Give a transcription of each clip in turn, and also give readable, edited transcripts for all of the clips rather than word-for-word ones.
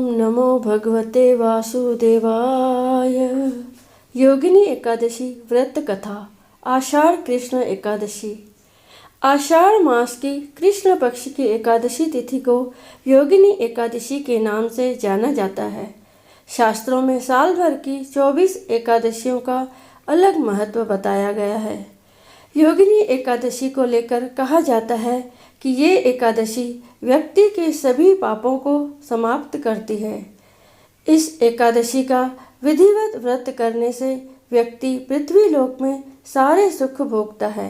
नमो भगवते वासुदेवाय। योगिनी एकादशी व्रत कथा। आषाढ़ कृष्ण एकादशी। आषाढ़ मास की कृष्ण पक्ष की एकादशी तिथि को योगिनी एकादशी के नाम से जाना जाता है। शास्त्रों में साल भर की 24 एकादशियों का अलग महत्व बताया गया है। योगिनी एकादशी को लेकर कहा जाता है कि ये एकादशी व्यक्ति के सभी पापों को समाप्त करती है। इस एकादशी का विधिवत व्रत करने से व्यक्ति पृथ्वी लोक में सारे सुख भोगता है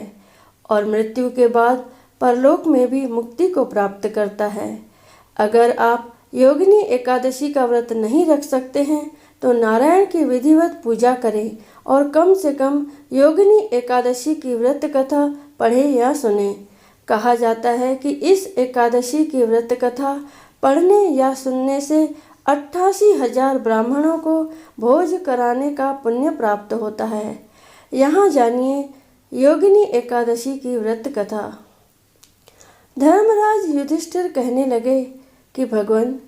और मृत्यु के बाद परलोक में भी मुक्ति को प्राप्त करता है। अगर आप योगिनी एकादशी का व्रत नहीं रख सकते हैं तो नारायण की विधिवत पूजा करें और कम से कम योगिनी एकादशी की व्रत कथा पढ़ें या सुनें। कहा जाता है कि इस एकादशी की व्रत कथा पढ़ने या सुनने से 88,000 ब्राह्मणों को भोज कराने का पुण्य प्राप्त होता है। यहाँ जानिए योगिनी एकादशी की व्रत कथा। धर्मराज युधिष्ठिर कहने लगे कि भगवान,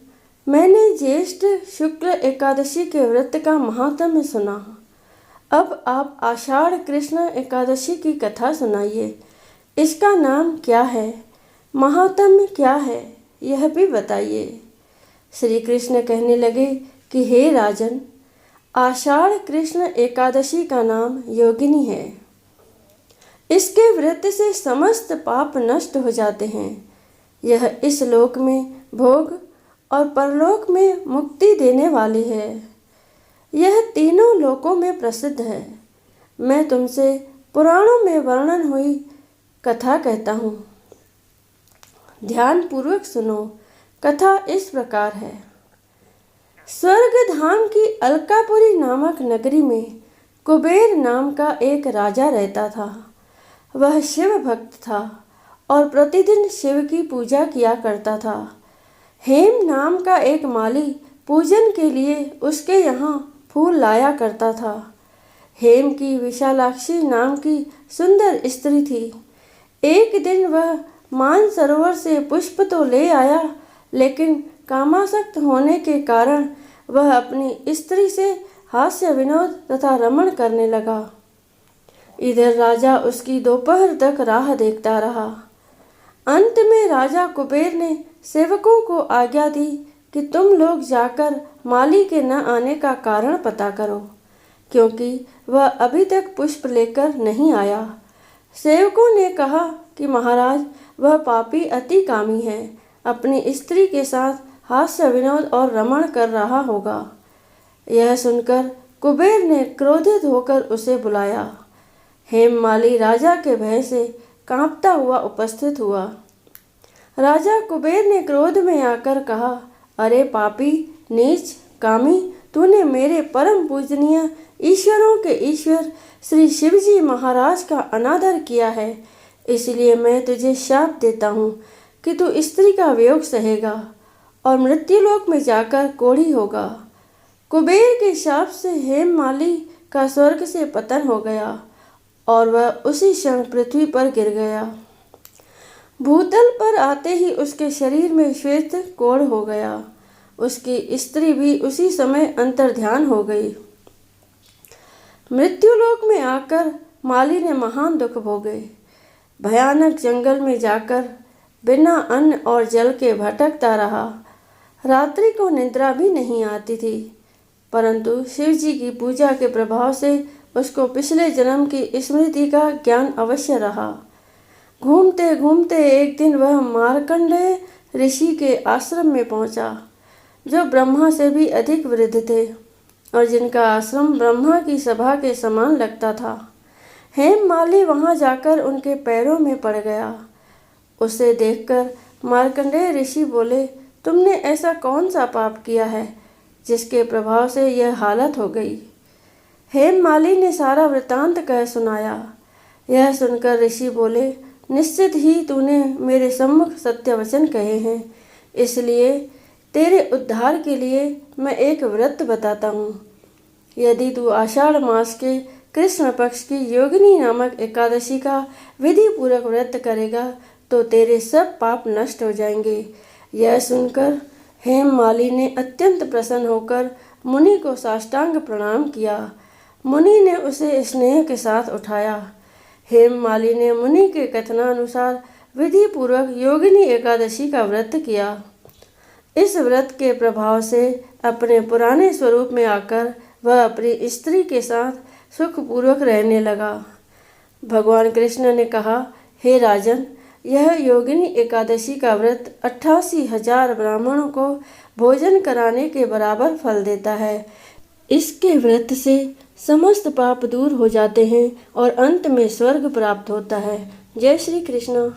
मैंने ज्येष्ठ शुक्ल एकादशी के व्रत का महात्म्य सुना। अब आप आषाढ़ कृष्ण एकादशी की कथा सुनाइए। इसका नाम क्या है, महात्म्य क्या है, यह भी बताइए। श्री कृष्ण कहने लगे कि हे राजन, आषाढ़ कृष्ण एकादशी का नाम योगिनी है। इसके व्रत से समस्त पाप नष्ट हो जाते हैं। यह इस लोक में भोग और परलोक में मुक्ति देने वाली है। यह तीनों लोकों में प्रसिद्ध है। मैं तुमसे पुराणों में वर्णन हुई कथा कहता हूँ, ध्यान पूर्वक सुनो। कथा इस प्रकार है। स्वर्ग धाम की अलकापुरी नामक नगरी में कुबेर नाम का एक राजा रहता था। वह शिव भक्त था और प्रतिदिन शिव की पूजा किया करता था। हेम नाम का एक माली पूजन के लिए उसके यहाँ फूल लाया करता था। हेम की विशालाक्षी नाम की सुंदर स्त्री थी। एक दिन वह मानसरोवर से पुष्प तो ले आया, लेकिन कामासक्त होने के कारण वह अपनी स्त्री से हास्य विनोद तथा रमण करने लगा। इधर राजा उसकी दोपहर तक राह देखता रहा। अंत में राजा कुबेर ने सेवकों को आज्ञा दी कि तुम लोग जाकर माली के न आने का कारण पता करो, क्योंकि वह अभी तक पुष्प लेकर नहीं आया। सेवकों ने कहा कि महाराज, वह पापी अति कामी है, अपनी स्त्री के साथ हास्य विनोद और रमण कर रहा होगा। यह सुनकर कुबेर ने क्रोधित होकर उसे बुलाया। हेममाली राजा के भय से कांपता हुआ उपस्थित हुआ। राजा कुबेर ने क्रोध में आकर कहा, अरे पापी, नीच, कामी, तूने मेरे परम पूजनीय ईश्वरों के ईश्वर श्री शिवजी महाराज का अनादर किया है। इसलिए मैं तुझे शाप देता हूँ कि तू स्त्री का वियोग सहेगा और मृत्युलोक में जाकर कोढ़ी होगा। कुबेर के शाप से हेममाली का स्वर्ग से पतन हो गया और वह उसी क्षण पृथ्वी पर गिर गया। भूतल पर आते ही उसके शरीर में श्वेत कोढ़ हो गया। उसकी स्त्री भी उसी समय अंतर्ध्यान हो गई। मृत्युलोक में आकर माली ने महान दुख भोगे। भयानक जंगल में जाकर बिना अन्न और जल के भटकता रहा। रात्रि को निद्रा भी नहीं आती थी, परंतु शिवजी की पूजा के प्रभाव से उसको पिछले जन्म की स्मृति का ज्ञान अवश्य रहा। घूमते घूमते एक दिन वह मार्कंडेय ऋषि के आश्रम में पहुंचा, जो ब्रह्मा से भी अधिक वृद्ध थे और जिनका आश्रम ब्रह्मा की सभा के समान लगता था। हेममाली वहां जाकर उनके पैरों में पड़ गया। उसे देखकर मार्कंडेय ऋषि बोले, तुमने ऐसा कौन सा पाप किया है जिसके प्रभाव से यह हालत हो गई। हेममाली ने सारा वृतांत कह सुनाया। यह सुनकर ऋषि बोले, निश्चित ही तूने मेरे सम्मुख सत्य वचन कहे हैं, इसलिए तेरे उद्धार के लिए मैं एक व्रत बताता हूँ। यदि तू आषाढ़ मास के कृष्ण पक्ष की योगिनी नामक एकादशी का विधि पूर्वक व्रत करेगा तो तेरे सब पाप नष्ट हो जाएंगे। यह सुनकर हेममाली ने अत्यंत प्रसन्न होकर मुनि को साष्टांग प्रणाम किया। मुनि ने उसे स्नेह के साथ उठाया। हेममाली ने मुनि के कथनानुसार विधि पूर्वक योगिनी एकादशी का व्रत किया। इस व्रत के प्रभाव से अपने पुराने स्वरूप में आकर वह अपनी स्त्री के साथ सुखपूर्वक रहने लगा। भगवान कृष्ण ने कहा, हे राजन, यह योगिनी एकादशी का व्रत 88,000 ब्राह्मणों को भोजन कराने के बराबर फल देता है। इसके व्रत से समस्त पाप दूर हो जाते हैं और अंत में स्वर्ग प्राप्त होता है। जय श्री कृष्ण।